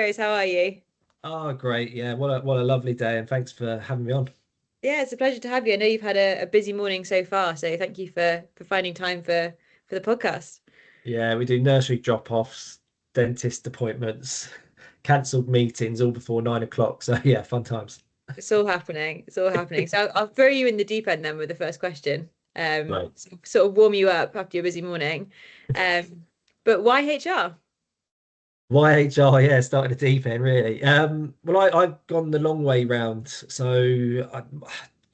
Rose. How are you? Oh, great. Yeah, what a lovely day, and thanks for having me on. Yeah, it's a pleasure to have you. I know you've had a busy morning so far, so thank you for finding time for the podcast. Yeah, we do nursery drop-offs, dentist appointments, cancelled meetings all before 9 o'clock. So yeah, fun times. It's all happening. It's all happening. So I'll throw you in the deep end then with the first question. Right. Sort of warm you up after your busy morning. But why HR? YHR, yeah, started at deep end really. Well, I've gone the long way round. So I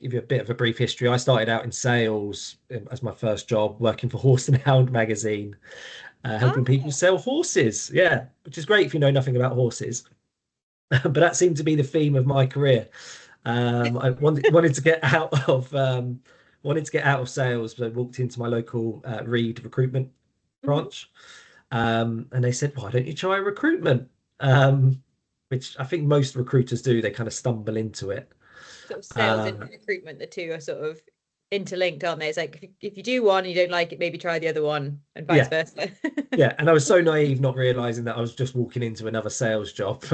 give you a bit of a brief history. I started out in sales as my first job, working for Horse and Hound magazine, helping people Oh, sell horses. Yeah, which is great if you know nothing about horses. But that seemed to be the theme of my career. I wanted to get out of sales, so I walked into my local Reed recruitment hmm. branch, and they said, "Why don't you try recruitment?" Um, which I think most recruiters do. They kind of stumble into it. Sort of sales and Um, recruitment, the two are sort of interlinked, aren't they? It's like if you do one and you don't like it, maybe try the other one and vice yeah, versa. yeah, and I was so naive, not realizing that I was just walking into another sales job.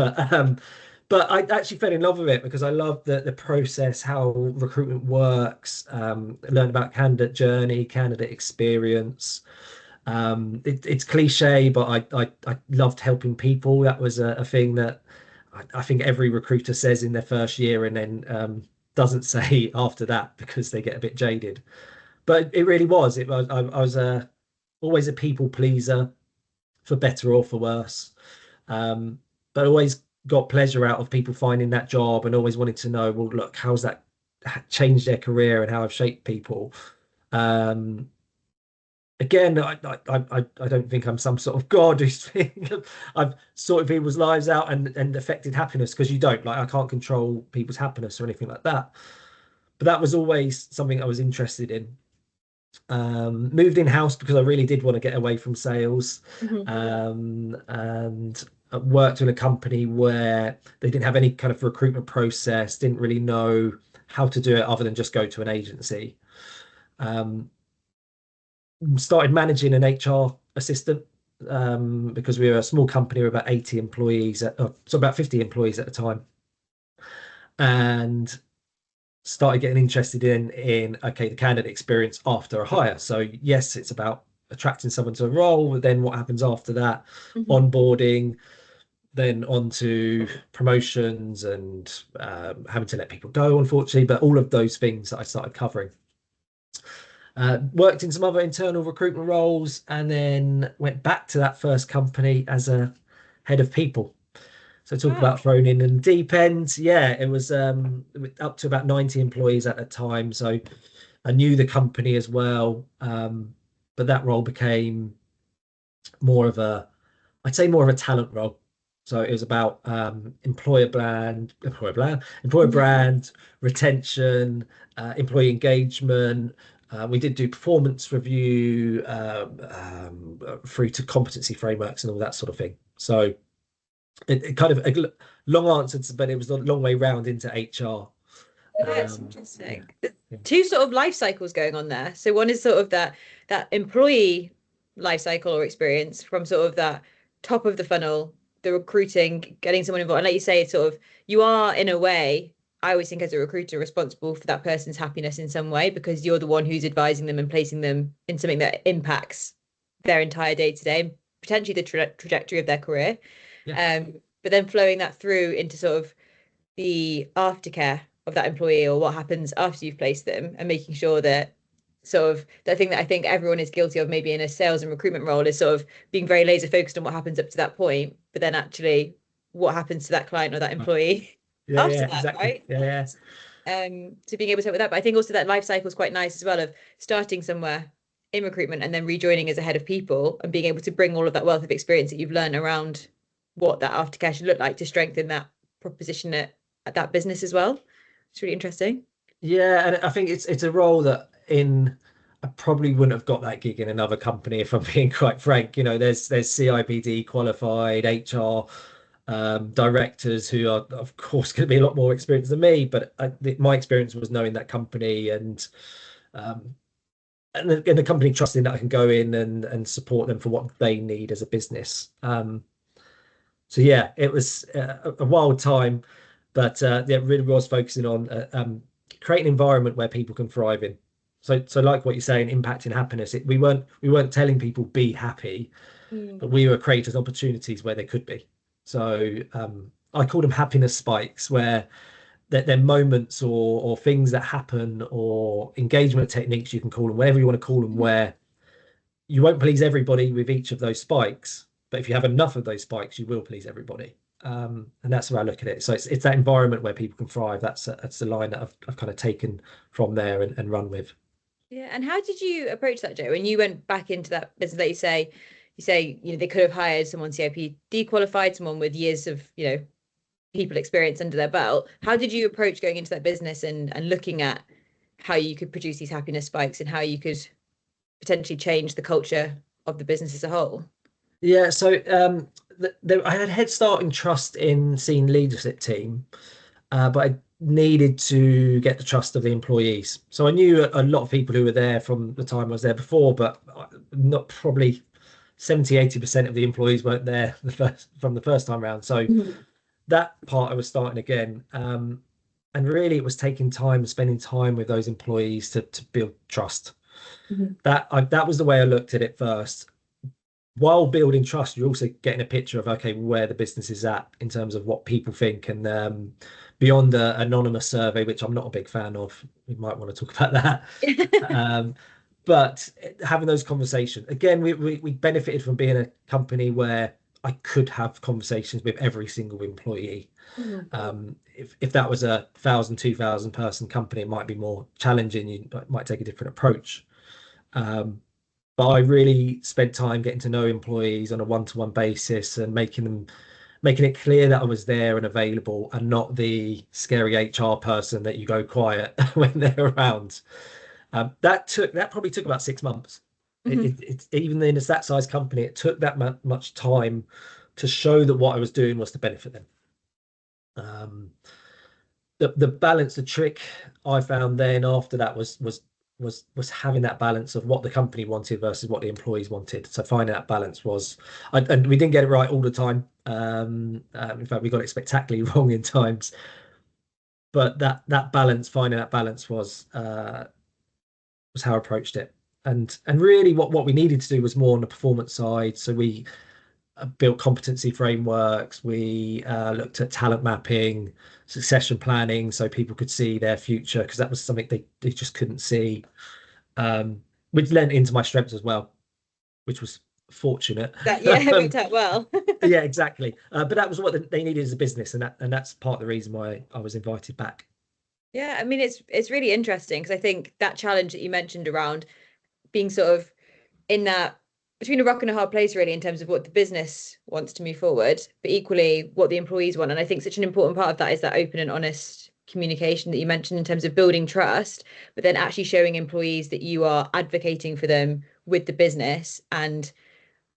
But I actually fell in love with it because I love the process, how recruitment works. Learn about candidate journey, candidate experience. It's cliche, but I loved helping people. That was a thing that I think every recruiter says in their first year, and then doesn't say after that because they get a bit jaded. But it really was. I was always a people pleaser, for better or for worse. Um, but always got pleasure out of people finding that job and always wanted to know, well, look, how's that changed their career and how I've shaped people. Um, Again, I don't think I'm some sort of god who's I've sorted people's lives out and affected happiness, because you don't. Like, I can't control people's happiness or anything like that. But that was always something I was interested in. Moved in house because I really did want to get away from sales, Mhm. and worked in a company where they didn't have any kind of recruitment process, didn't really know how to do it other than just go to an agency. Um, Started managing an HR assistant, because we were a small company, we were about 80 employees, so about 50 employees at the time, and started getting interested in okay, the candidate experience after a hire. So yes, it's about attracting someone to a role, but then what happens after that? Mhm. Onboarding, then on to promotions and having to let people go, unfortunately, but all of those things that I started covering. Worked in some other internal recruitment roles, and then went back to that first company as a head of people. So talk Wow. about thrown in and deep end. Yeah, it was up to about 90 employees at the time. So I knew the company as well. But that role became more of I'd say more of a talent role. So it was about employer brand, retention, employee engagement. We did do performance review, through to competency frameworks and all that sort of thing. So it kind of a long answer, but it was a long way round into HR. That's Yeah, interesting. There's yeah, two sort of life cycles going on there. So one is sort of that employee life cycle or experience from sort of that top of the funnel, the recruiting, getting someone involved. And like you say, it's sort of you are in a way, I always think as a recruiter responsible for that person's happiness in some way because you're the one who's advising them and placing them in something that impacts their entire day to day, potentially the trajectory of their career. yeah. But then flowing that through into sort of the aftercare of that employee or what happens after you've placed them and making sure that sort of the thing that I think everyone is guilty of maybe in a sales and recruitment role is sort of being very laser focused on what happens up to that point, but then actually what happens to that client or that employee Yeah, after yeah, that, exactly. right? Yeah, yeah. So being able to help with that. But I think also that life cycle is quite nice as well of starting somewhere in recruitment and then rejoining as a head of people and being able to bring all of that wealth of experience that you've learned around what that aftercare should look like to strengthen that proposition at that business as well. It's really interesting. Yeah, and I think it's a role that in I probably wouldn't have got that gig in another company, if I'm being quite frank. You know, there's CIPD qualified HR directors who are, of course, going to be a lot more experienced than me. But my experience was knowing that company, um, and the company trusting that I can go in and support them for what they need as a business. So yeah, it was a wild time, but yeah, it really was focusing on creating an environment where people can thrive in. So like what you're saying, impacting happiness. We weren't telling people be happy, Mm. but we were creating opportunities where they could be. So I call them happiness spikes, where they're moments or things that happen or engagement techniques, you can call them, whatever you want to call them, where you won't please everybody with each of those spikes, but if you have enough of those spikes, you will please everybody. And that's where I look at it. So it's that environment where people can thrive. That's the line that I've kind of taken from there and run with. Yeah. And how did you approach that, Joe? When you went back into that business that you say, they could have hired someone CIPD qualified, someone with years of, people experience under their belt. How did you approach going into that business and looking at how you could produce these happiness spikes and how you could potentially change the culture of the business as a whole? Yeah, so I had a head start in trust in senior leadership team, but I needed to get the trust of the employees. So I knew a lot of people who were there from the time I was there before, but not probably 70-80% of the employees weren't there from the first time round. So Mhm. that part I was starting again. And really it was taking time, spending time with those employees to build trust. Mhm. That was the way I looked at it first. While building trust, you're also getting a picture of, okay, where the business is at in terms of what people think. And beyond the anonymous survey, which I'm not a big fan of, we might want to talk about that. Um, but having those conversations again, we benefited from being a company where I could have conversations with every single employee. Mhm. If that was 1,000, 2,000 person company, it might be more challenging. You might take a different approach. Um, but I really spent time getting to know employees on a one-to-one basis and making it clear that I was there and available and not the scary HR person that you go quiet when they're around. That probably took about 6 months. Mhm. It's even in a that size company, it took that much time to show that what I was doing was to benefit them. Um, the balance, the trick I found then after that was having that balance of what the company wanted versus what the employees wanted. So finding that balance and we didn't get it right all the time. In fact, we got it spectacularly wrong in times. But finding that balance was how I approached it. And really, what we needed to do was more on the performance side. So we built competency frameworks. We looked at talent mapping, succession planning, so people could see their future because that was something they just couldn't see, um, which lent into my strengths as well, which was fortunate. That, yeah, it worked out well. Yeah, exactly. But that was what they needed as a business, and that's part of the reason why I was invited back. Yeah, I mean it's really interesting because I think that challenge that you mentioned around being sort of in that between a rock and a hard place really in terms of what the business wants to move forward, but equally what the employees want. And I think such an important part of that is that open and honest communication that you mentioned in terms of building trust, but then actually showing employees that you are advocating for them with the business. And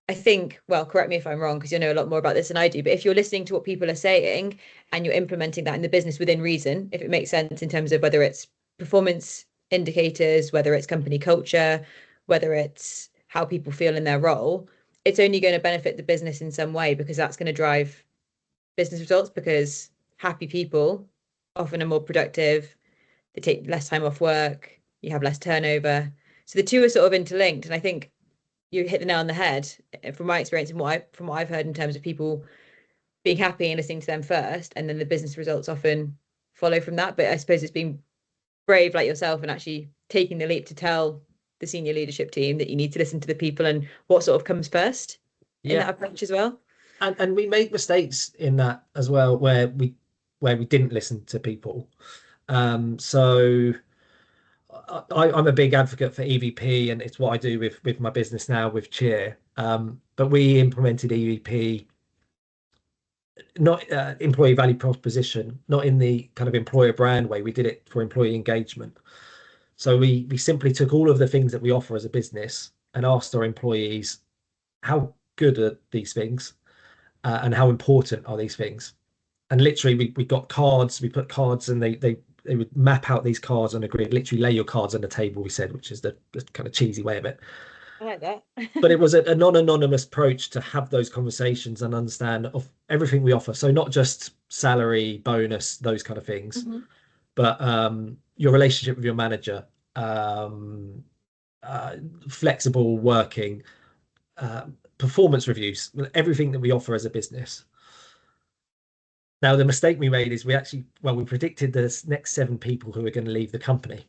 I think, well, correct me if I'm wrong, because you know a lot more about this than I do, but if you're listening to what people are saying and you're implementing that in the business within reason, if it makes sense in terms of whether it's performance indicators, whether it's company culture, whether it's how people feel in their role, it's only going to benefit the business in some way because that's going to drive business results because happy people often are more productive, they take less time off work, you have less turnover. So the two are sort of interlinked. And I think you hit the nail on the head from my experience and what I've heard in terms of people being happy and listening to them first, and then the business results often follow from that. But I suppose it's being brave like yourself and actually taking the leap to tell the senior leadership team that you need to listen to the people and what sort of comes first in that Yeah, approach as well. and we made mistakes in that as well, where we didn't listen to people. So I'm a big advocate for EVP, and it's what I do with my business now with Cheer. But we implemented EVP, not employee value proposition, not in the kind of employer brand way. We did it for employee engagement. So we simply took all of the things that we offer as a business and asked our employees how good are these things, and how important are these things. And literally, we got cards. We put cards, and they would map out these cards on a grid. Literally, lay your cards on the table. We said, which is the kind of cheesy way of it. I like that. But it was a non-anonymous approach to have those conversations and understand of everything we offer. So not just salary, bonus, those kind of things, Mhm. but your relationship with your manager, um, uh, flexible working, uh, performance reviews, everything that we offer as a business. Now, the mistake we made is we actually, well, we predicted the next 7 people who were going to leave the company.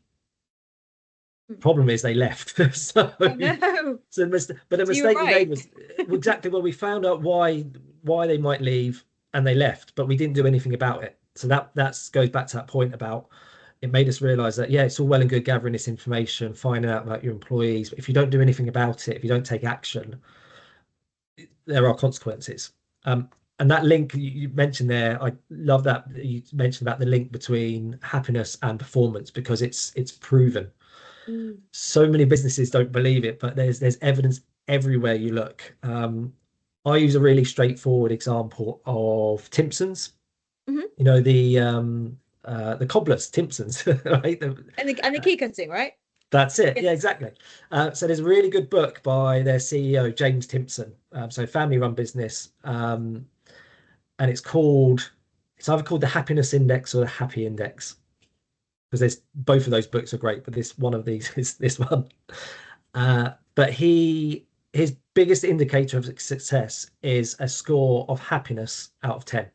Problem is they left. So, Oh no. but the So you were mistake we right. made was exactly when we found out why they might leave and they left, but we didn't do anything about it. So that goes back to that point about it made us realize that yeah, it's all well and good gathering this information, finding out about your employees, but if you don't do anything about it, if you don't take action, there are consequences. And that link you mentioned there, I love that you mentioned about the link between happiness and performance because it's proven. Mm. So many businesses don't believe it, but there's evidence everywhere you look. I use a really straightforward example of Timpsons. Hmm. You know the cobblers, Timpsons, right? And the key cutting, right? That's it. Yes. Yeah, exactly. So there's a really good book by their CEO, James Timpson. So family-run business, and it's either called the Happiness Index or the Happy Index because there's both of those books are great, but this one of these is this one. But his biggest indicator of success is a score of happiness out of 10.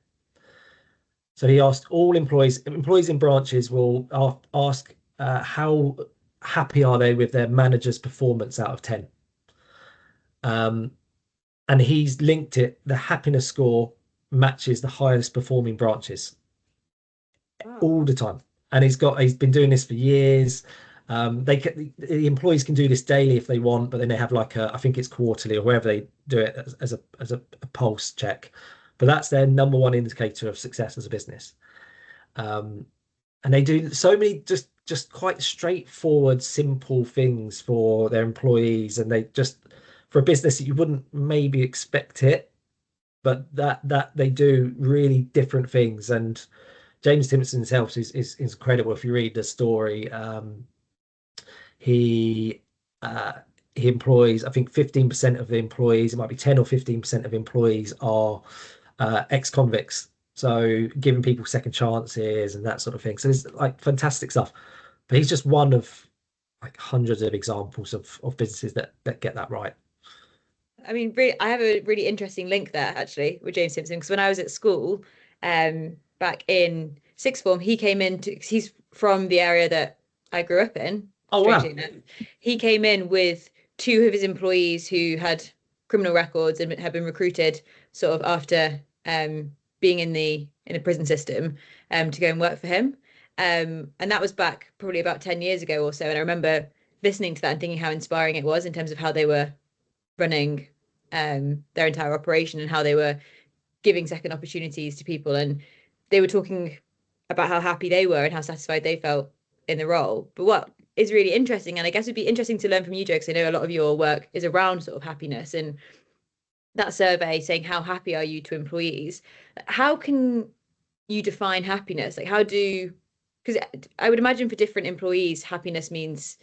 So he asked all employees in branches will ask how happy are they with their manager's performance out of 10. Um, and he's linked it, the happiness score matches the highest performing branches Wow. all the time. And he's been doing this for years. The employees can do this daily if they want, but then they have like I think it's quarterly or wherever they do it as a pulse check. But that's their number one indicator of success as a business. Um, and they do so many just quite straightforward, simple things for their employees, and they just for a business that you wouldn't maybe expect it, but that they do really different things. And James Timpson himself is incredible. If you read the story, he uh, he employs, I think 15% of the employees, it might be 10 or 15% of employees are ex-convicts. So giving people second chances and that sort of thing. So it's like fantastic stuff. But he's just one of like hundreds of examples of businesses that get that right. I mean, really, I have a really interesting link there actually with James Simpson because when I was at school, back in sixth form, he came in to, 'cause he's from the area that I grew up in, Oh strangely wow. enough. He came in with two of his employees who had criminal records and had been recruited sort of after being in the prison system to go and work for him. And that was back probably about 10 years ago or so. And I remember listening to that and thinking how inspiring it was in terms of how they were running their entire operation and how they were giving second opportunities to people. And they were talking about how happy they were and how satisfied they felt in the role. But what is really interesting, and I guess would be interesting to learn from you, Joe, because I know a lot of your work is around sort of happiness and that survey saying how happy are you to employees. How can you define happiness? Like how do because I would imagine for different employees, happiness means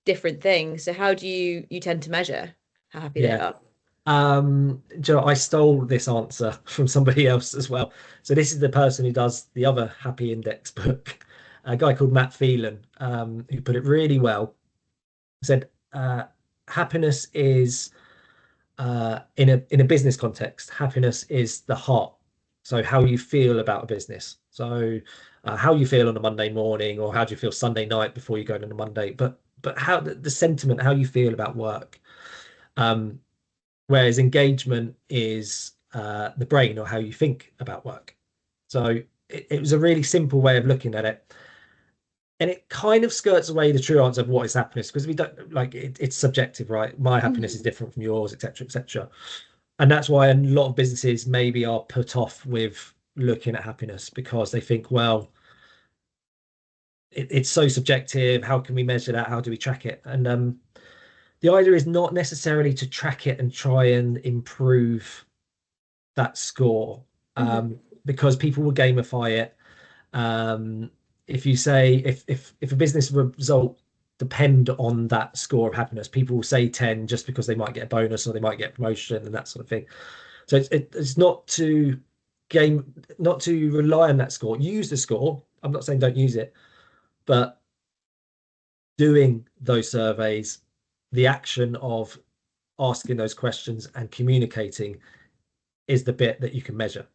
different things. So how do you tend to measure how happy they Yeah. are? Joe, I stole this answer from somebody else as well. So this is the person who does the other Happy Index book, a guy called Matt Phelan, who put it really well. He said, happiness is in a business context, happiness is the heart. So how you feel about a business. So how you feel on a Monday morning, or how do you feel Sunday night before you go on a Monday? But how the sentiment, how you feel about work. Um, Whereas engagement is the brain or how you think about work. So it was a really simple way of looking at it. And it kind of skirts away the true answer of what is happiness because we don't like it's subjective, right? My happiness is Mhm. different from yours, etc., etc. And that's why a lot of businesses maybe are put off with looking at happiness because they think, well, it's so subjective. How can we measure that? How do we track it? And the idea is not necessarily to track it and try and improve that score Mhm. because people will gamify it. If you say if a business result depend on that score of happiness. People will say 10 just because they might get a bonus or they might get promotion and that sort of thing. So it's not to game, not to rely on that score. Use the score. I'm not saying don't use it, but doing those surveys, the action of asking those questions and communicating is the bit that you can measure.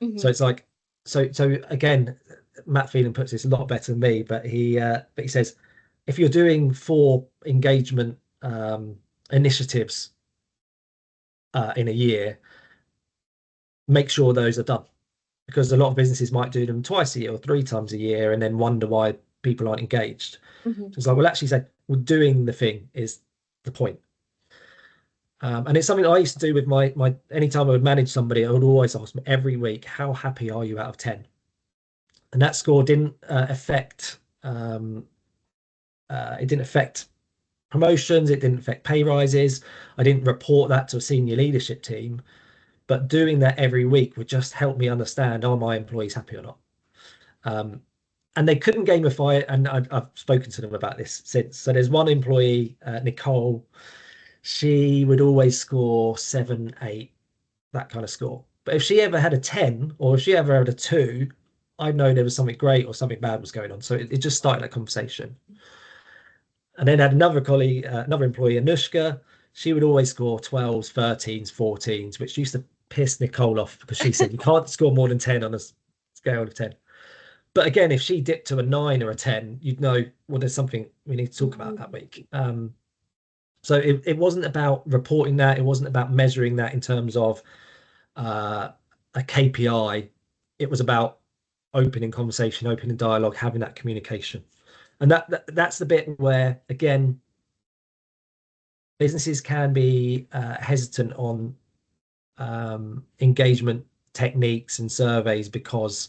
So Hmm. it's like, so again, Matt Phelan puts this a lot better than me, but he says if you're doing 4 engagement initiatives in a year, make sure those are done, because a lot of businesses might do them twice a year or 3 times a year and then wonder why people aren't engaged. Hmm. So it's like, well, actually, say, well, doing the thing is the point. And it's something I used to do with my anytime I would manage somebody, I would always ask them every week, how happy are you out of 10? And that score didn't affect it didn't affect promotions, it didn't affect pay rises. I didn't report that to a senior leadership team, but doing that every week would just help me understand, are my employees happy or not? Um, and they couldn't gamify it, and I've spoken to them about this since. So there's one employee, Nicole, she would always score 7, 8, that kind of score. But if she ever had a 10 or if she ever had a 2, I'd know there was something great or something bad was going on. So it just started that conversation. And then had another colleague, another employee, Anushka. She would always score 12s, 13s, 14s, which used to piss Nicole off because she said you can't score more than 10 on a scale of 10. But again, if she dipped to a 9 or a 10, you'd know, well, there's something we need to talk about that week. So it wasn't about reporting that. It wasn't about measuring that in terms of a KPI. It was about opening conversation, opening dialogue, having that communication. And that's the bit where, again, businesses can be hesitant on engagement techniques and surveys because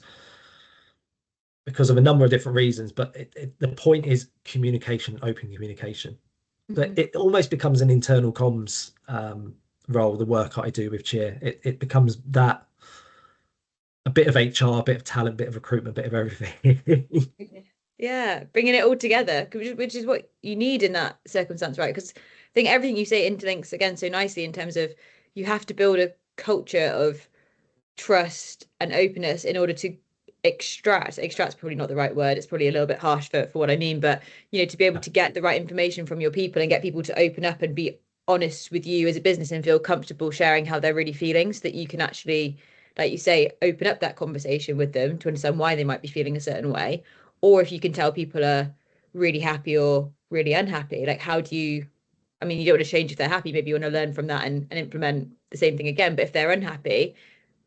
of a number of different reasons. But the point is communication, open communication. But Hmm. it almost becomes an internal comms role, the work I do with Cheer. It becomes that a bit of HR, a bit of talent, a bit of recruitment, a bit of everything. Yeah, bringing it all together, which is what you need in that circumstance, right? Because I think everything you say interlinks again so nicely in terms of you have to build a culture of trust and openness in order to extract's probably not the right word, it's probably a little bit harsh for what I mean, but to be able to get the right information from your people and get people to open up and be honest with you as a business and feel comfortable sharing how they're really feeling, so that you can actually, like you say, open up that conversation with them to understand why they might be feeling a certain way. Or if you can tell people are really happy or really unhappy, like how do you, I mean, you don't want to change if they're happy, maybe you want to learn from that and implement the same thing again, but if they're unhappy,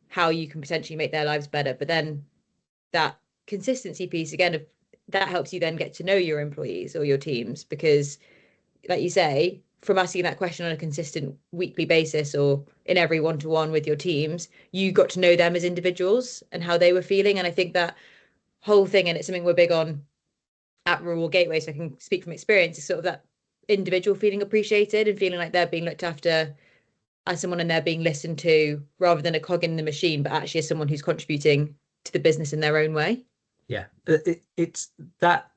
how you can potentially make their lives better. But then that consistency piece again, of that helps you then get to know your employees or your teams, because like you say, from asking that question on a consistent weekly basis or in every one-to-one with your teams, you got to know them as individuals and how they were feeling. And I think that whole thing, and it's something we're big on at Rural Gateway, so I can speak from experience, is sort of that individual feeling appreciated and feeling like they're being looked after as someone and they're being listened to, rather than a cog in the machine, but actually as someone who's contributing to the business in their own way. Yeah, it's that,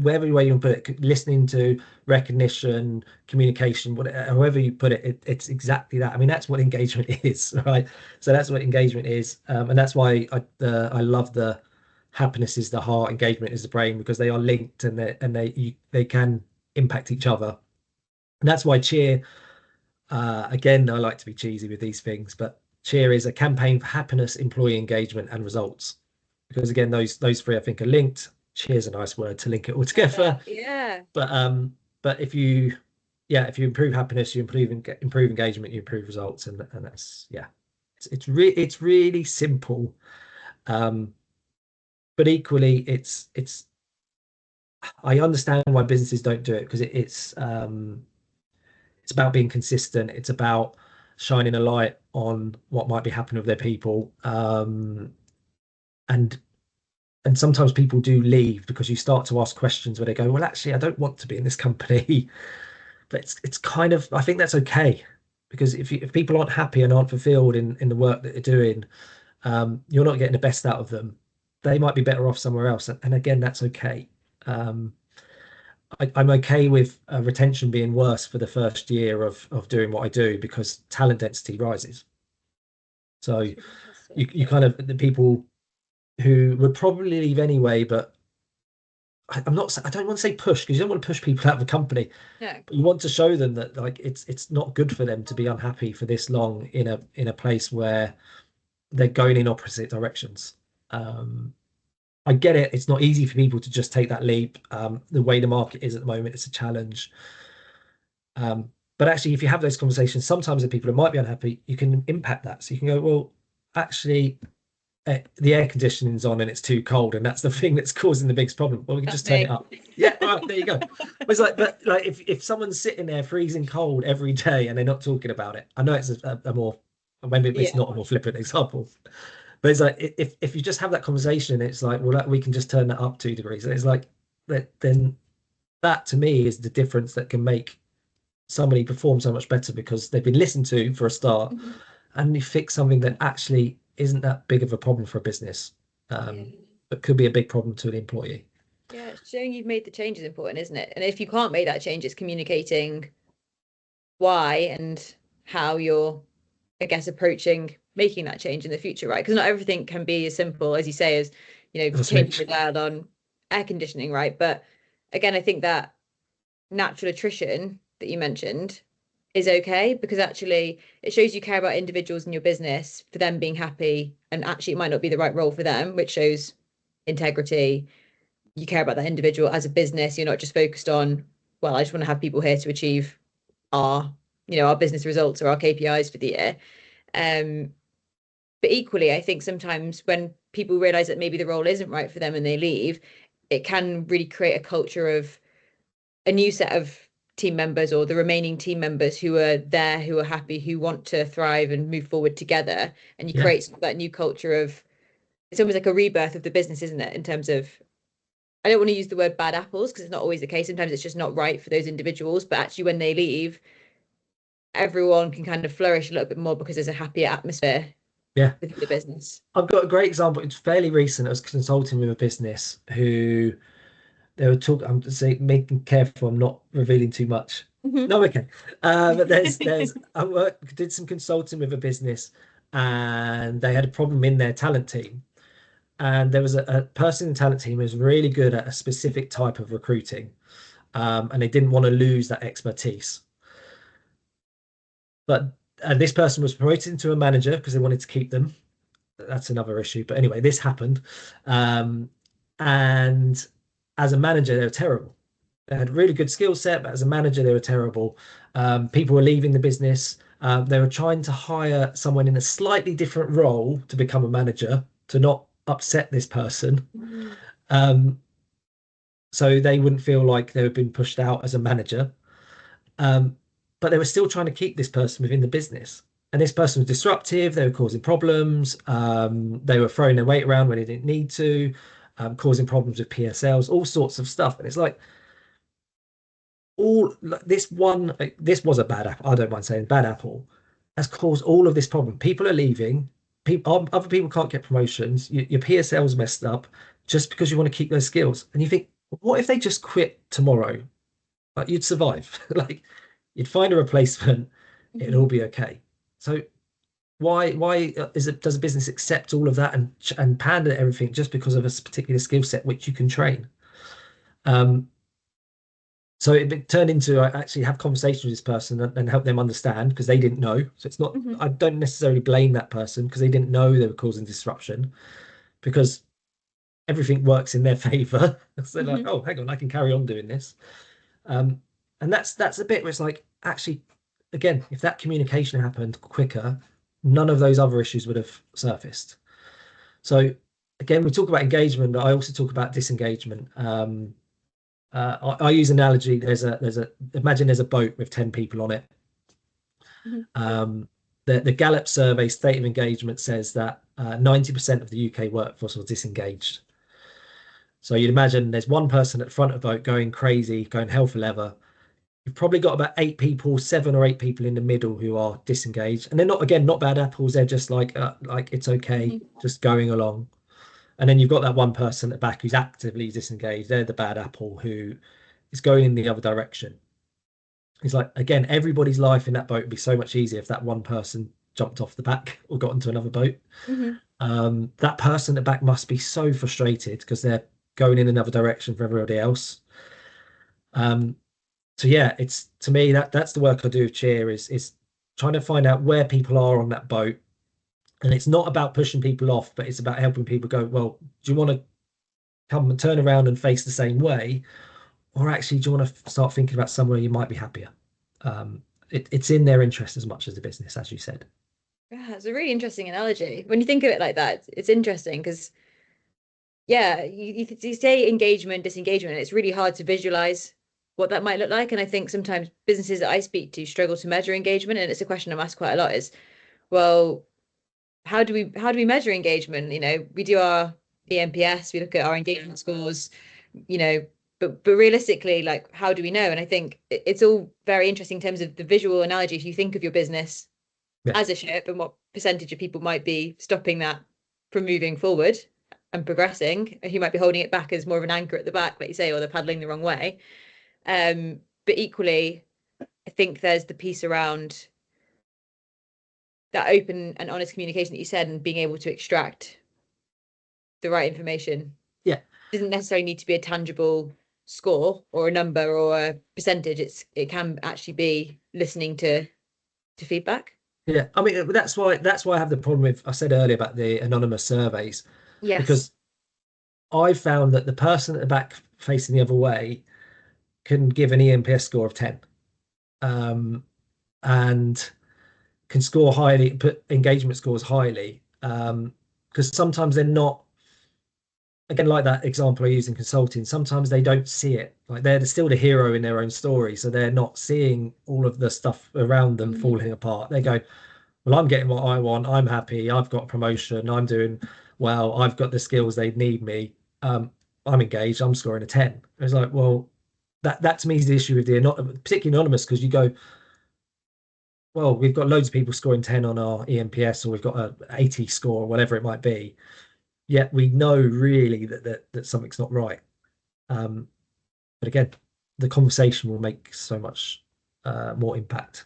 wherever way you put it, listening to, recognition, communication, whatever, however you put it, it's exactly that. I mean, that's what engagement is, right? So that's what engagement is, and that's why I love the happiness is the heart, engagement is the brain, because they are linked and they can impact each other. And that's why Cheer, again, I like to be cheesy with these things, but Cheer is a campaign for happiness, employee engagement, and results. Because again, those three I think are linked. Cheer's a nice word to link it all Love together. that. Yeah. But if you, yeah, if you improve happiness, you improve engagement, you improve results, and that's, yeah, it's really simple. Um, but equally, it's I understand why businesses don't do it, because it's about being consistent. It's about shining a light on what might be happening with their people. And sometimes people do leave because you start to ask questions where they go, well, actually, I don't want to be in this company. But it's kind of, I think that's okay, because if people aren't happy and aren't fulfilled in the work that they're doing, you're not getting the best out of them. They might be better off somewhere else, and again, that's okay. Um, I'm okay with retention being worse for the first year of doing what I do because talent density rises. So That's really you interesting. kind of the people who would probably leave anyway, but I'm not. I don't want to say push because you don't want to push people out of a company, No. but you want to show them that like it's not good for them to be unhappy for this long in a place where they're going in opposite directions. Um, I get it. It's not easy for people to just take that leap. The way the market is at the moment, it's a challenge. But actually, if you have those conversations, sometimes the people who might be unhappy, you can impact that. So you can go, well, actually, the air conditioning's on and it's too cold, and that's the thing that's causing the biggest problem. Well, we can That's just turn it me. up. Yeah, all right, there you go. It's like, but like if someone's sitting there freezing cold every day and they're not talking about it, I know it's a more maybe it's Yeah. not a more flippant example, but it's like if you just have that conversation, it's like, well, we can just turn that up 2 degrees. And it's like that. Then that to me is the difference that can make somebody perform so much better because they've been listened to for a start Mhm. and you fix something that actually isn't that big of a problem for a business, Yeah. but could be a big problem to an employee. Yeah, showing you've made the change is important, isn't it? And if you can't make that change, it's communicating why and how you're, I guess, approaching making that change in the future, right? Because not everything can be as simple as you say as, As a changing the switch. dial on air conditioning, right? But again, I think that natural attrition that you mentioned is okay because actually it shows you care about individuals in your business for them being happy, and actually it might not be the right role for them, which shows integrity. You care about that individual as a business. You're not just focused on, well, I just want to have people here to achieve our, our business results or our KPIs for the year. Um, but equally, I think sometimes when people realize that maybe the role isn't right for them and they leave, it can really create a culture of a new set of team members or the remaining team members who are there, who are happy, who want to thrive and move forward together. And you Yeah, create that new culture of, it's almost like a rebirth of the business, isn't it? In terms of, I don't want to use the word bad apples because it's not always the case. Sometimes it's just not right for those individuals. But actually, when they leave, everyone can kind of flourish a little bit more because there's a happier atmosphere yeah. within the business. I've got a great example. It's fairly recent. I was consulting with a business who they were talking. I'm just saying, making careful. I'm not revealing too much. Mhm. No, okay. But there's did some consulting with a business, and they had a problem in their talent team. And there was a person in the talent team who was really good at a specific type of recruiting, and they didn't want to lose that expertise. But this person was promoted into a manager because they wanted to keep them. That's another issue. But anyway, this happened. Um, and as a manager, they were terrible. They had a really good skill set, but as a manager, they were terrible. People were leaving the business. They were trying to hire someone in a slightly different role to become a manager to not upset this person. Mhm. Um, so they wouldn't feel like they were being pushed out as a manager. Um, but they were still trying to keep this person within the business. And this person was disruptive. They were causing problems. They were throwing their weight around when they didn't need to, causing problems with PSLs, all sorts of stuff. And it's like all like, this was a bad apple. I don't mind saying bad apple has caused all of this problem. People are leaving. People, other people can't get promotions. Your PSL's messed up just because you want to keep those skills. And you think, what if they just quit tomorrow? Like you'd survive. Like you'd find a replacement, it'll all Mhm. be okay. So why is it does a business accept all of that and pander to everything just because of a particular skill set which you can train? Um, so it turned into I actually have conversations with this person and help them understand because they didn't know. So it's not Mhm. I don't necessarily blame that person because they didn't know they were causing disruption because everything works in their favor. So they're like, Mhm. oh, hang on, I can carry on doing this. Um, and that's a bit where it's like, actually, again, if that communication happened quicker, none of those other issues would have surfaced. So again, we talk about engagement, but I also talk about disengagement. I use analogy. There's a imagine there's a boat with 10 people on it. Mhm. Um, the Gallup survey state of engagement says that 90% of the UK workforce was disengaged. So you'd imagine there's one person at the front of the boat going crazy, going hell for leather. You've probably got about 8 people, 7 or 8 people in the middle who are disengaged, and they're not again not bad apples. They're just like it's okay, Mhm. just going along. And then you've got that one person at the back who's actively disengaged. They're the bad apple who is going in the other direction. It's like, again, everybody's life in that boat would be so much easier if that one person jumped off the back or got into another boat. Hmm. That person at the back must be so frustrated because they're going in another direction for everybody else. Um, so yeah, it's to me that's the work I do with Cheer is trying to find out where people are on that boat. And it's not about pushing people off, but it's about helping people go, well, do you want to come and turn around and face the same way? Or actually, do you want to start thinking about somewhere you might be happier? It's in their interest as much as the business, as you said. Yeah, it's a really interesting analogy. When you think of it like that, it's interesting because, yeah, you say engagement, disengagement, and it's really hard to visualize what that might look like. And I think sometimes businesses that I speak to struggle to measure engagement. And it's a question I'm asked quite a lot is, well, how do we measure engagement? We do our ENPS, we look at our engagement scores, you know, but realistically, like, how do we know? And I think it's all very interesting in terms of the visual analogy. If you think of your business Yeah, as a ship and what percentage of people might be stopping that from moving forward and progressing, who might be holding it back as more of an anchor at the back, like you say, or they're paddling the wrong way. But equally, I think there's the piece around that open and honest communication that you said and being able to extract the right information. yeah, It doesn't necessarily need to be a tangible score or a number or a percentage. It can actually be listening to feedback. yeah. I mean, that's why I have the problem with I said earlier about the anonymous surveys Yes. because I found that the person at the back facing the other way can give an EMPS score of 10, and can score highly, put engagement scores highly, because sometimes they're not, again, like that example I use in consulting, sometimes they don't see it. Like they're still the hero in their own story, so they're not seeing all of the stuff around them Mhm. falling apart. They go, well, I'm getting what I want, I'm happy, I've got a promotion, I'm doing well, I've got the skills they need me. I'm engaged, I'm scoring a 10. It's like, well, that to me is the issue with the particularly anonymous, because you go, well, we've got loads of people scoring 10 on our EMPS, or we've got a 80 score or whatever it might be, yet we know really that something's not right. um, but again, the conversation will make so much more impact.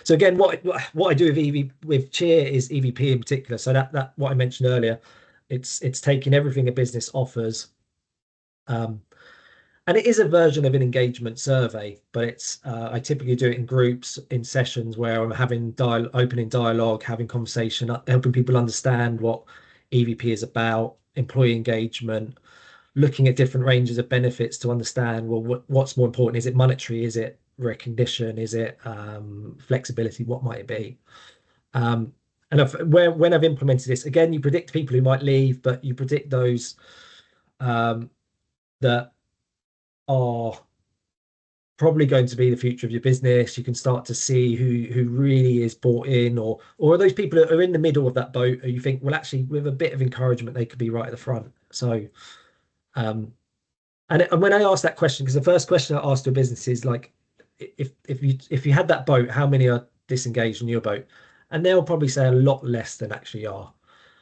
So again, what I do with with Cheer is EVP in particular. So that what I mentioned earlier, it's taking everything a business offers, um, and it is a version of an engagement survey, but it's I typically do it in groups, in sessions where I'm having opening dialogue, having conversation, helping people understand what EVP is about, employee engagement, looking at different ranges of benefits to understand, well, what's more important? Is it monetary? Is it recognition? Is it flexibility? What might it be? Um, and when I've implemented this, again, you predict people who might leave, but you predict those um, that are probably going to be the future of your business. You can start to see who really is bought in, or are those people that are in the middle of that boat, or you think, well, actually, with a bit of encouragement, they could be right at the front. So um, and when I asked that question, because the first question I asked to a business is like, if you had that boat, how many are disengaged on your boat? And they'll probably say a lot less than actually are.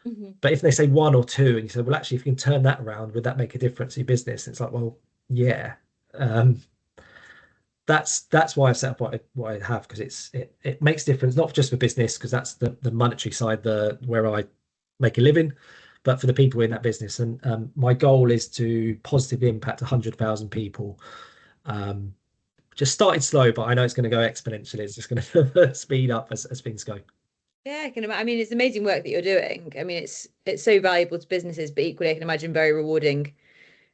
Mhm. But if they say one or two, and you say, well, actually, if you can turn that around, would that make a difference in your business? And it's like, well, yeah. Um, that's why I've set up what I have, because it makes difference not just for business, because that's the monetary side, the where I make a living, but for the people in that business. And my goal is to positively impact 100,000 people. Um, just started slow, but I know it's going to go exponentially. It's just going to speed up as things go. Yeah, I can imagine. I mean, it's amazing work that you're doing. I mean, it's so valuable to businesses, but equally, I can imagine very rewarding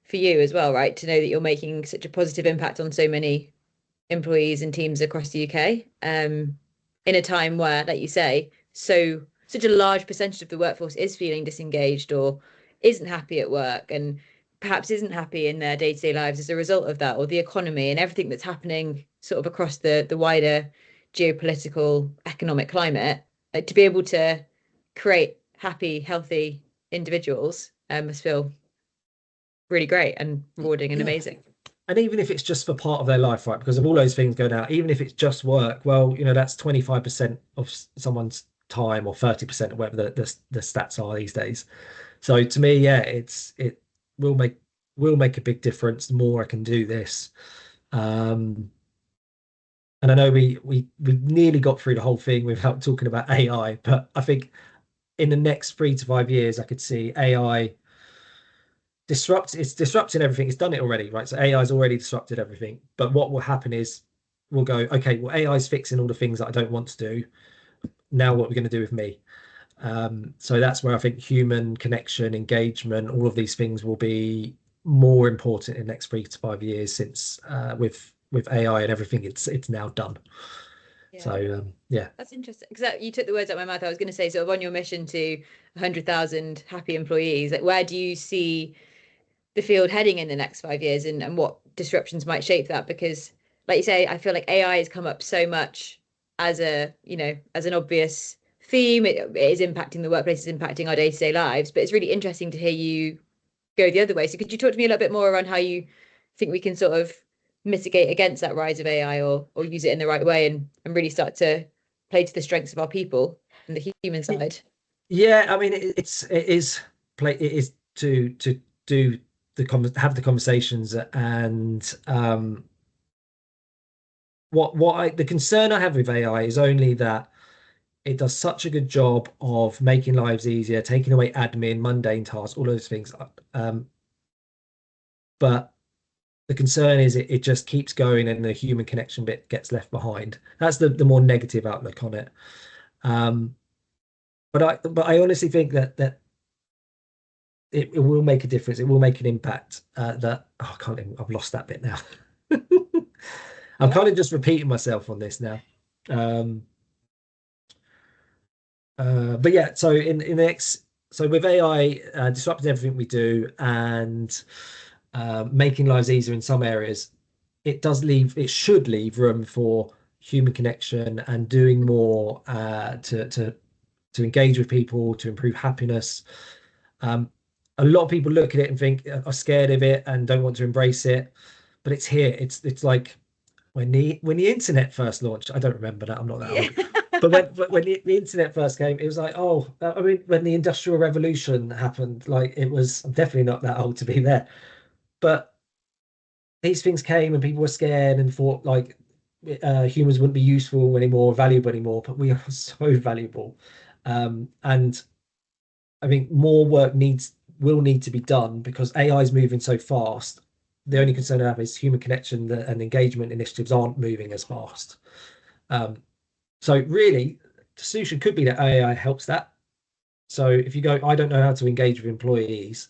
for you as well, right? To know that you're making such a positive impact on so many employees and teams across the UK, in a time where, like you say, such a large percentage of the workforce is feeling disengaged or isn't happy at work and perhaps isn't happy in their day-to-day lives as a result of that, or the economy and everything that's happening sort of across the wider geopolitical economic climate. Like, to be able to create happy, healthy individuals must feel really great and rewarding and Yeah. amazing. And even if it's just for part of their life, right? Because of all those things going out, even if it's just work, well, that's 25% of someone's time, or 30%, or whatever the stats are these days. So to me, yeah, it will make will make a big difference the more I can do this. Um, and I know we nearly got through the whole thing without talking about AI, but I think in the next 3 to 5 years, I could see AI it's disrupting everything. It's done it already, right? So AI has already disrupted everything. But what will happen is we'll go, okay, well, AI is fixing all the things that I don't want to do. Now what we're going to do with me? So that's where I think human connection, engagement, all of these things will be more important in the next 3 to 5 years, since with AI and everything, it's now done. Yeah. So yeah. That's interesting because you took the words out of my mouth. I was going to say, sort of on your mission to 100,000 happy employees, like where do you see the field heading in the next 5 years, and what disruptions might shape that? Because, like you say, I feel like AI has come up so much as a, as an obvious theme. It is impacting the workplace, it's impacting our day-to-day lives, but it's really interesting to hear you go the other way. So could you talk to me a little bit more around how you think we can sort of mitigate against that rise of AI, or use it in the right way, and really start to play to the strengths of our people and the human side? Yeah, I mean it is to do have the conversations, and the concern I have with AI is only that it does such a good job of making lives easier, taking away admin, mundane tasks, all those things. But the concern is it just keeps going and the human connection bit gets left behind. That's the more negative outlook on it. Um, but I honestly think that it will make a difference. It will make an impact. I can't. I've lost that bit now. I'm kind of just repeating myself on this now. Um, but yeah, so in the next, so with AI disrupting everything we do, and making lives easier in some areas, it should leave room for human connection and doing more to engage with people, to improve happiness. Um, a lot of people look at it and think are scared of it and don't want to embrace it, but it's here. It's like when the internet first launched. I don't remember that. I'm not that Yeah. old. But when the internet first came, it was like, oh, I mean, when the Industrial Revolution happened, like it was. I'm definitely not that old to be there, but these things came and people were scared and thought like humans wouldn't be useful anymore, valuable anymore. But we are so valuable, and I think more work will need to be done because AI is moving so fast. The only Mm. concern I have is human connection and engagement initiatives aren't moving as fast. Um, so really, the solution could be that AI helps that. So if you go, I don't know how to engage with employees,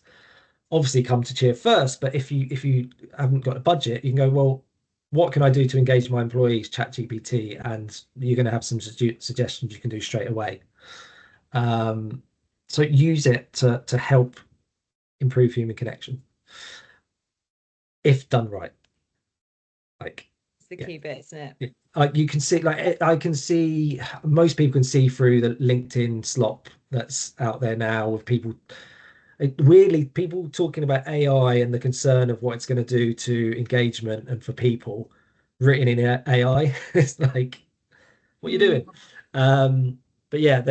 obviously come to Cheer first. But if you haven't got a budget, you can go, well, what can I do to engage my employees? Chat GPT, and you're going to have some suggestions you can do straight away. Um, so use it to help improve human connection if done right. Like, It's the yeah, key bit, isn't it? yeah. Like you can see, like I can see, most people can see through the LinkedIn slop that's out there now with people. Weirdly, people talking about AI and the concern of what it's going to do to engagement and for people, written in AI. It's like, what are you Mm. doing? But yeah,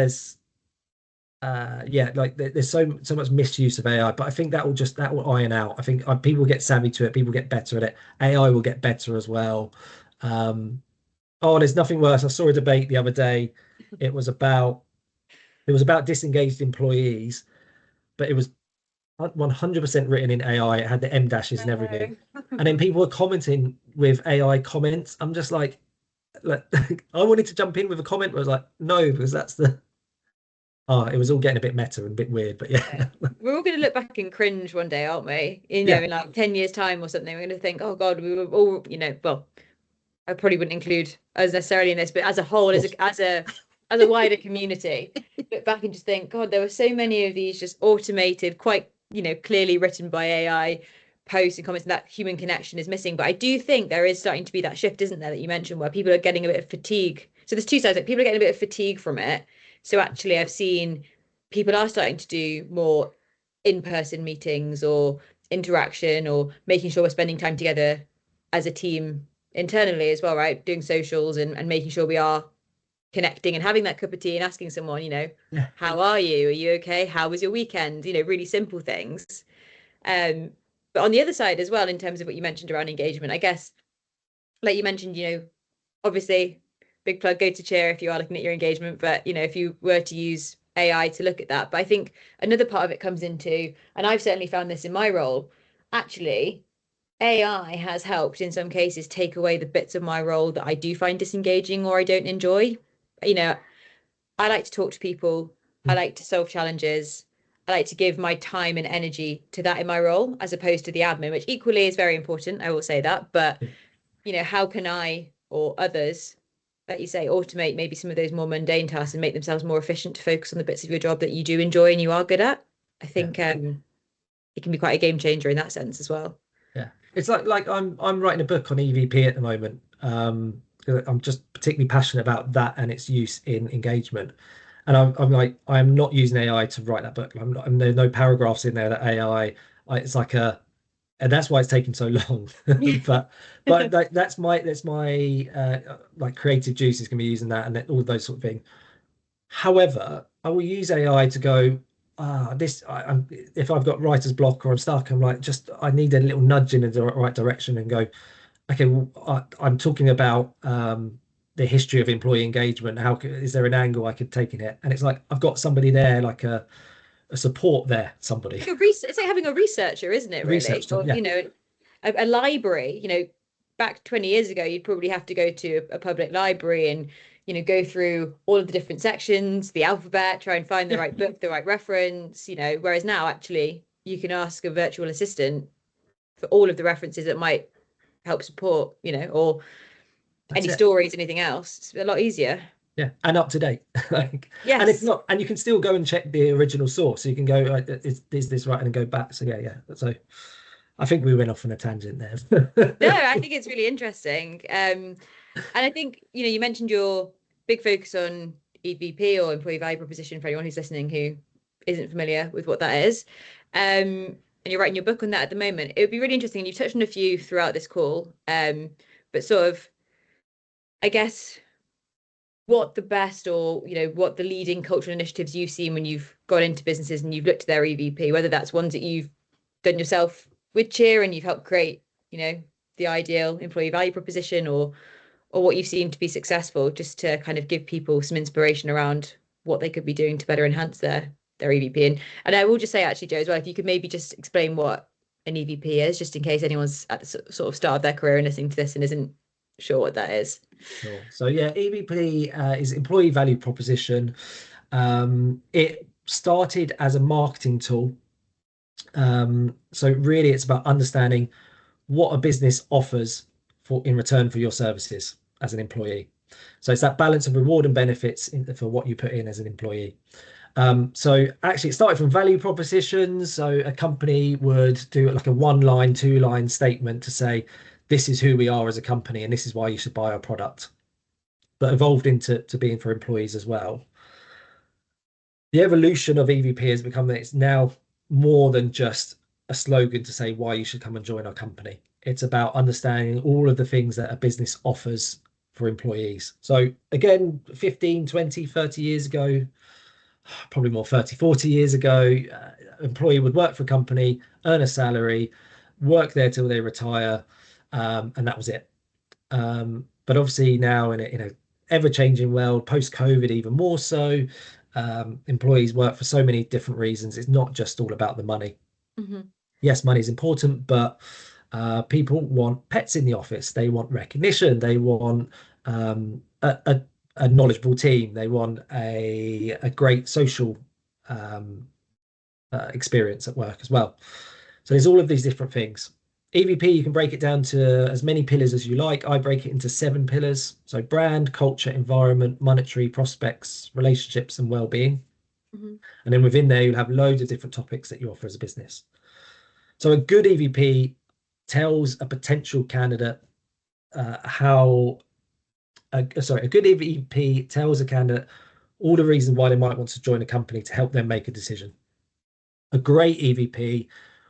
yeah, like there's so much misuse of AI, but I think that will iron out. I think people get savvy to it, people get better at it. AI will get better as well. Um, oh, there's nothing worse. I saw a debate the other day. It was about it was about disengaged employees, but it was 100% written in AI. It had the M dashes and everything, and then No. people were commenting with AI comments. I'm just like I wanted to jump in with a comment, but I was like, no, because that's the it was all getting a bit meta and a bit weird, but yeah. Yeah. We're all going to look back and cringe one day, aren't we? Yeah, In like 10 years' time or something, we're going to think, oh God, we were all, well, I probably wouldn't include us necessarily in this, but as a whole, of course. as a wider community, look back and just think, God, there were so many of these just automated, quite, clearly written by AI posts and comments, and that human connection is missing. But I do think there is starting to be that shift, isn't there, that you mentioned, where people are getting a bit of fatigue. So there's two sides, like people are getting a bit of fatigue from it. So actually I've seen people are starting to do more in-person meetings or interaction, or making sure we're spending time together as a team internally as well, right? Doing socials, and making sure we are connecting and having that cup of tea and asking someone, Yeah. how are you? Are you okay? How was your weekend? Really simple things. Um, But on the other side as well, in terms of what you mentioned around engagement, I guess, like you mentioned, obviously, big plug, go to Cheer if you are looking at your engagement. But, if you were to use AI to look at that. But I think another part of it comes into, and I've certainly found this in my role, actually, AI has helped in some cases take away the bits of my role that I do find disengaging or I don't enjoy. You know, I like to talk to people. I Mm. like to solve challenges. I like to give my time and energy to that in my role, as opposed to the admin, which equally is very important. I will say that. But, how can I or others, like you say, automate maybe some of those more mundane tasks and make themselves more efficient to focus on the bits of your job that you do enjoy and you are good at? I Yeah. think it can be quite a game changer in that sense as well. Yeah, it's like I'm writing a book on EVP at the moment. 'Cause I'm just particularly passionate about that and its use in engagement. And I'm like, I'm not using AI to write that book. There's no paragraphs in there that it's like and that's why it's taking so long. But that's my like creative juice is going to be using that and all those sort of things. However, I will use AI to go, I'm if I've got writer's block or I'm stuck, I'm like, just I need a little nudge in the right direction and go, okay, well, I'm talking about the history of employee engagement. Is there an angle I could take in it? And it's like I've got somebody there, like a support there, somebody, Like it's like having a researcher, isn't it, a research really? tool. Or, Yeah, a library, back 20 years ago, you'd probably have to go to a public library and, go through all of the different sections, the alphabet, try and find the yeah, right book, the right reference, whereas now actually you can ask a virtual assistant for all of the references that might help support, or that's any it. stories, anything else. It's a lot easier. Yeah, and up to date. Like, and if Yes. not, and you can still go and check the original source. So you can go, right, is this right, and then go back. So yeah. So I think we went off on a tangent No, there. I think it's really interesting. And I think, you mentioned your big focus on EVP or employee value proposition for anyone who's listening who isn't familiar with what that is. And you're writing your book on that at the moment. It would be really interesting. You've touched on a few throughout this call, but sort of, I guess, what the best or, what the leading cultural initiatives you've seen when you've gone into businesses and you've looked at their EVP, whether that's ones that you've done yourself with Cheer and you've helped create, the ideal employee value proposition or what you've seen to be successful, just to kind of give people some inspiration around what they could be doing to better enhance their EVP. And I will just say actually, Joe, as well, if you could maybe just explain what an EVP is, just in case anyone's at the sort of start of their career and listening to this and isn't sure what that is. Sure. So yeah, EVP is employee value proposition. It started as a marketing tool. So really, it's about understanding what a business offers in return for your services as an employee. So it's that balance of reward and benefits for what you put in as an employee. So actually, it started from value propositions. So a company would do like a one line, two line statement to say, this is who we are as a company, and this is why you should buy our product. But evolved into being for employees as well. The evolution of EVP has become that it's now more than just a slogan to say why you should come and join our company. It's about understanding all of the things that a business offers for employees. So again, 15, 20, 30 years ago, probably more 30, 40 years ago, employee would work for a company, earn a salary, work there till they retire, and that was it. But obviously now in a ever-changing world, post-COVID even more so, employees work for so many different reasons. It's not just all about the money. Mm-hmm. Yes, money is important, but people want pets in the office. They want recognition. They want a knowledgeable team. They want a great social um, experience at work as well. So there's all of these different things. EVP, you can break it down to as many pillars as you like. I break it into 7 pillars. So brand, culture, environment, monetary, prospects, relationships, and well-being. Mm-hmm. And then within there, you'll have loads of different topics that you offer as a business. So a good EVP tells a potential candidate how, sorry, a good EVP tells a candidate all the reasons why they might want to join a company to help them make a decision. A great EVP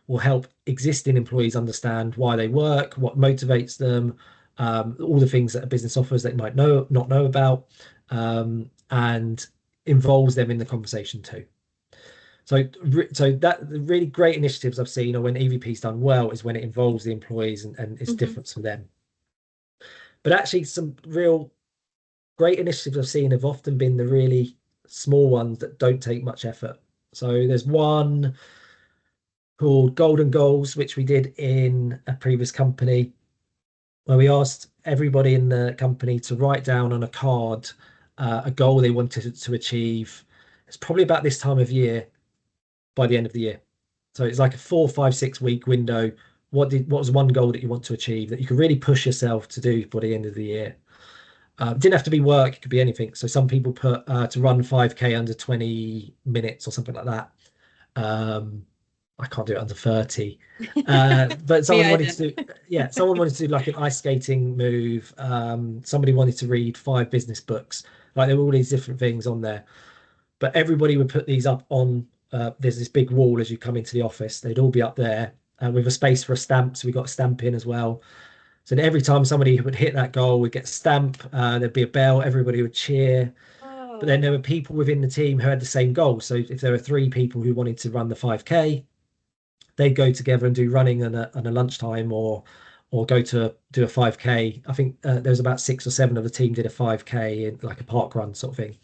will help existing employees understand why they work, what motivates them, all the things that a business offers they might not know about, and involves them in the conversation too. So that the really great initiatives I've seen, or when EVP's done well, is when it involves the employees and it's Hmm. different for them. But actually, some real great initiatives I've seen have often been the really small ones that don't take much effort. So there's one called Golden Goals, which we did in a previous company, where we asked everybody in the company to write down on a card a goal they wanted to achieve. It's probably about this time of year by the end of the year. So it's like a 4, 5, 6 week window. What was one goal that you want to achieve that you could really push yourself to do by the end of the year? It didn't have to be work; it could be anything. So some people put to run 5K under 20 minutes or something like that. Um, I can't do it under 30. But Me someone wanted either. to do, yeah, someone wanted to do like an ice skating move. Somebody wanted to read 5 business books. Like there were all these different things on there. But everybody would put these up on, there's this big wall as you come into the office. They'd all be up there with a space for a stamp. So we got a stamp in as well. So that every time somebody would hit that goal, we'd get a stamp, there'd be a bell, everybody would cheer. But then there Oh. were people within the team who had the same goal. So if there were 3 people who wanted to run the 5K, they'd go together and do running on a lunchtime, or go to do a 5K. I think there was about 6 or 7 of the team did a 5K in like a park run sort of thing.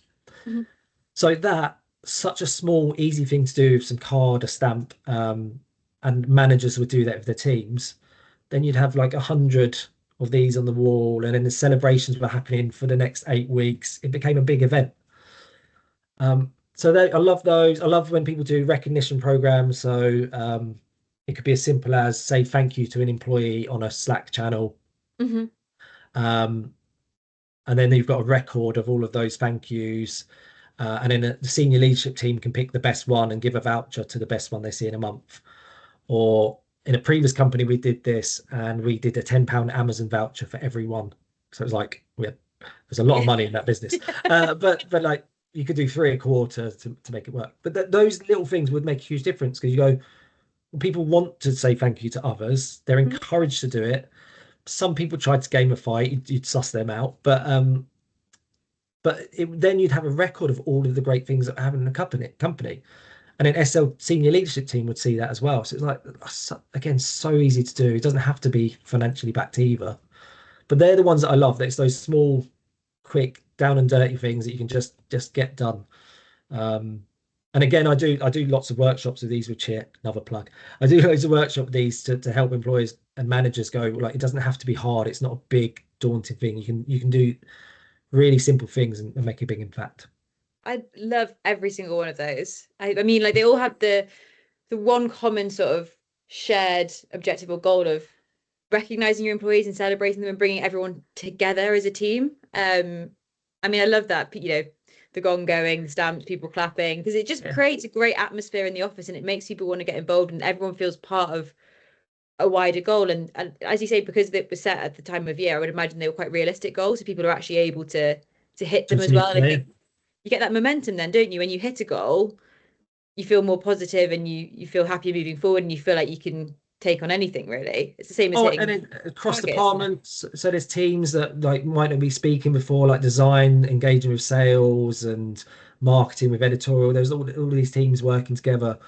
Mhm. So that such a small, easy thing to do with some card, a stamp, and managers would do that with their teams. Then you'd have like 100 of these on the wall, and then the celebrations were happening for the next 8 weeks. It became a big event. I love those. I love when people do recognition programs. So it could be as simple as say thank you to an employee on a Slack channel. Mhm. Um, and then you've got a record of all of those thank yous. And then the senior leadership team can pick the best one and give a voucher to the best one they see in a month. Or in a previous company, we did this and we did a £10 Amazon voucher for everyone. So it was like there's a lot of Yeah. money in that business. But like you could do 3 a quarter to make it work. But those little things would make a huge difference because you go, well, people want to say thank you to others. They're Mhm. encouraged to do it. Some people tried to gamify, you'd suss them out, then you'd have a record of all of the great things that happen in the company. And then SL senior leadership team would see that as well. So it's like, again, so easy to do. It doesn't have to be financially backed either. But they're the ones that I love. That it's those small, quick, down and dirty things that you can just get done. Um, and again, I do lots of workshops with these with Chit, another plug. I do loads of workshop with these to help employers and managers go, like, it doesn't have to be hard. It's not a big daunting thing. You can do really simple things and make a big impact. I love every single one of those. I mean, like they all have the one common sort of shared objective or goal of recognizing your employees and celebrating them and bringing everyone together as a team. I mean, I love that, the gong going, the stamps, people clapping, because it just Yeah. creates a great atmosphere in the office and it makes people want to get involved and everyone feels part of a wider goal. And as you say, because it was set at the time of year, I would imagine they were quite realistic goals, so people are actually able to hit To them as well. achieve, And I yeah. think you get that momentum then, don't you? When you hit a goal, you feel more positive and you feel happier moving forward and you feel like you can take on anything really. It's the same as Oh, and hitting then across targets, isn't it? departments, so there's teams that like might not be speaking before, like design, engaging with sales and marketing with editorial. There's all these teams working together.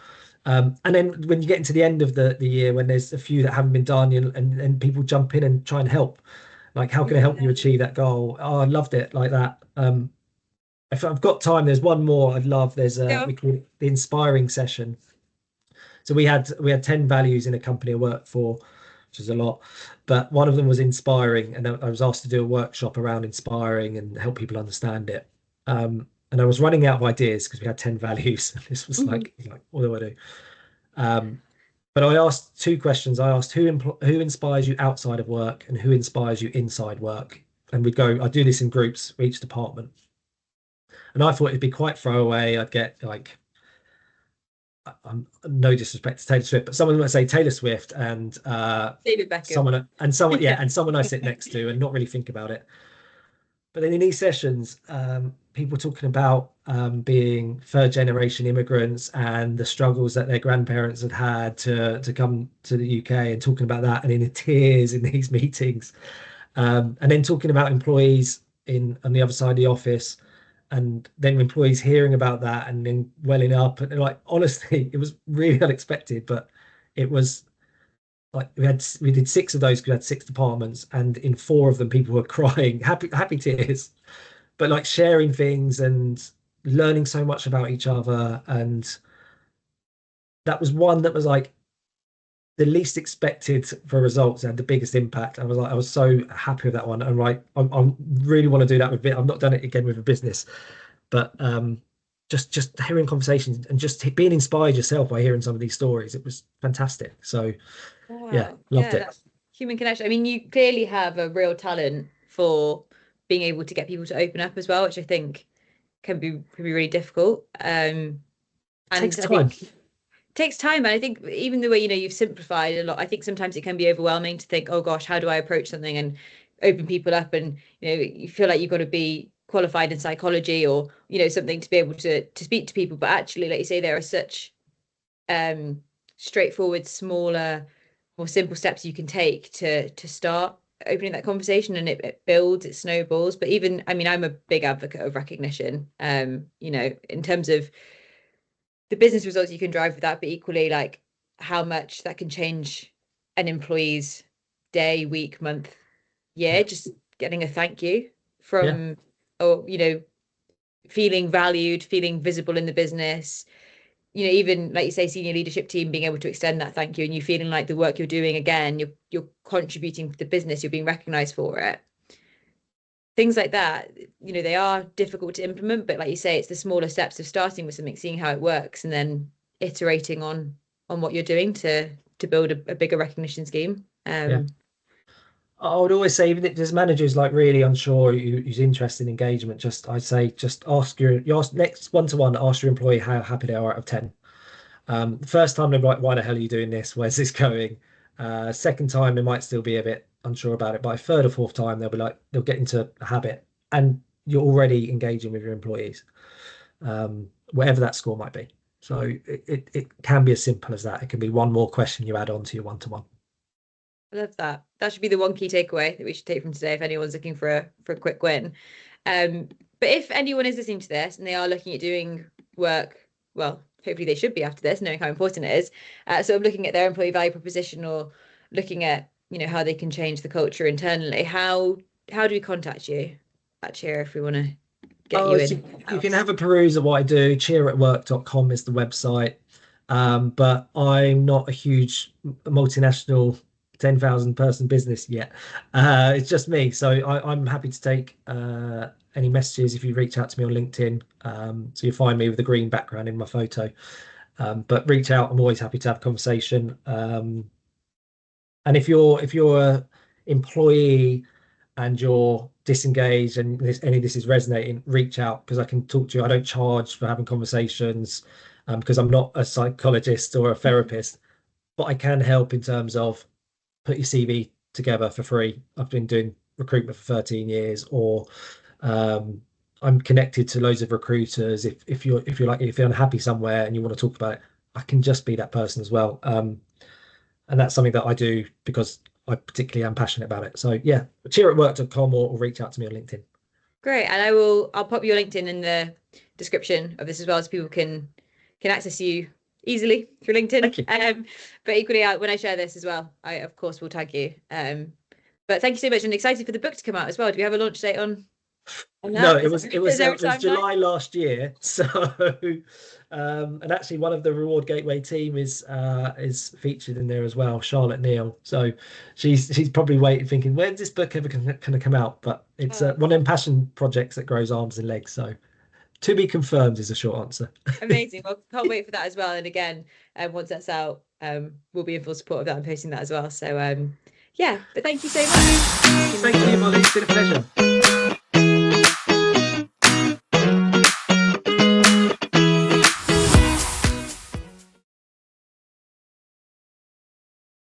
And then when you get into the end of the year, when there's a few that haven't been done, and people jump in and try and help. Like, how can I help you Yeah. achieve that goal? Oh, I loved it like that. If I've got time, there's one more I'd love. Go We on. call it the inspiring session. So we had 10 values in a company I worked for, which is a lot. But one of them was inspiring, and I was asked to do a workshop around inspiring and help people understand it. And I was running out of ideas because we had 10 values. This was Mhm. like, what do I do? Um, but I asked 2 questions. I asked who inspires you outside of work and who inspires you inside work. And I do this in groups for each department. And I thought it'd be quite throwaway. I'd get like I'm no disrespect to Taylor Swift, but someone might say Taylor Swift and David Beckham. someone, Yeah. yeah, and someone I sit next to and not really think about it. But then in these sessions, people talking about being third generation immigrants and the struggles that their grandparents had to come to the UK, and talking about that and in tears in these meetings, and then talking about employees in on the other side of the office and then employees hearing about that and then welling up, and like honestly, it was really unexpected, but it was like we did six of those because we had six departments, and in four of them people were crying, happy tears, but like sharing things and learning so much about each other. And that was one that was like the least expected for results and the biggest impact. I was so happy with that one. And like, I really want to do that with it. I've not done it again with a business, but just hearing conversations and just being inspired yourself by hearing some of these stories, it was fantastic. So yeah, Wow. loved Yeah, it. that's human connection. I mean, you clearly have a real talent for being able to get people to open up as well, which I think can be really difficult. It takes And I time. think it takes time. And I think even the way, you've simplified a lot, I think sometimes it can be overwhelming to think, oh gosh, how do I approach something and open people up? And, you feel like you've got to be qualified in psychology or, something to be able to speak to people. But actually, like you say, there are such um straightforward, smaller, more simple steps you can take to start opening that conversation, and it builds, it snowballs. But even, I mean, I'm a big advocate of recognition, in terms of the business results you can drive with that, but equally like how much that can change an employee's day, week, month, year. Yeah, Just getting a thank you yeah, from, or feeling valued, feeling visible in the business, even like you say, senior leadership team being able to extend that thank you, and you feeling like the work you're doing, again, you're contributing to the business, you're being recognized for it. Things like that, they are difficult to implement, but like you say, it's the smaller steps of starting with something, seeing how it works, and then iterating on what you're doing to build a bigger recognition scheme. yeah. I would always say, even if there's managers like really unsure who's interested in engagement, just I'd say just you ask next one-to-one, ask your employee how happy they are out of 10. The first time they're like, why the hell are you doing this? Where's this going? Second time they might still be a bit unsure about it. By third or fourth time, they'll be like, they'll get into a habit, and you're already engaging with your employees, whatever that score might be. So it can be as simple as that. It can be one more question you add on to your one-to-one. I love that. That should be the one key takeaway that we should take from today if anyone's looking for a quick win. Um, but if anyone is listening to this and they are looking at doing work, well, hopefully they should be after this, knowing how important it is, sort of looking at their employee value proposition, or looking at, how they can change the culture internally. How do we contact you at Cheer if we want to get Oh, you so in you can house? have a peruse of what I do. Cheeratwork.com is the website. But I'm not a huge multinational 10,000 person business yet. It's just me. So I'm happy to take any messages if you reach out to me on LinkedIn. So you find me with the green background in my photo. But reach out. I'm always happy to have a conversation. And if you're a employee and you're disengaged and any of this is resonating, reach out because I can talk to you. I don't charge for having conversations because I'm not a psychologist or a therapist, but I can help in terms of put your CV together for free. I've been doing recruitment for 13 years, or um, I'm connected to loads of recruiters. If you're unhappy somewhere and you want to talk about it, I can just be that person as well. And that's something that I do because I particularly am passionate about it. So yeah, cheeratwork.com, or reach out to me on LinkedIn. Great. And I'll pop your LinkedIn in the description of this as well, so people can access you easily through LinkedIn. Thank you. But equally, when I share this as well, I of course will tag you. But thank you so much, and excited for the book to come out as well. Do we have a launch date on No, that? Is there a it was timeline? July last year. So and actually one of the Reward Gateway team is featured in there as well, Charlotte Neal. So she's probably waiting, thinking, when's this book ever going to come out? But it's Oh, one of them passion projects that grows arms and legs. So to be confirmed is a short answer. amazing. Well, can't wait for that as well. And again, once that's out, we'll be in full support of that and posting that as well. So yeah, but thank you so much. Thank you, Molly. It's been a pleasure.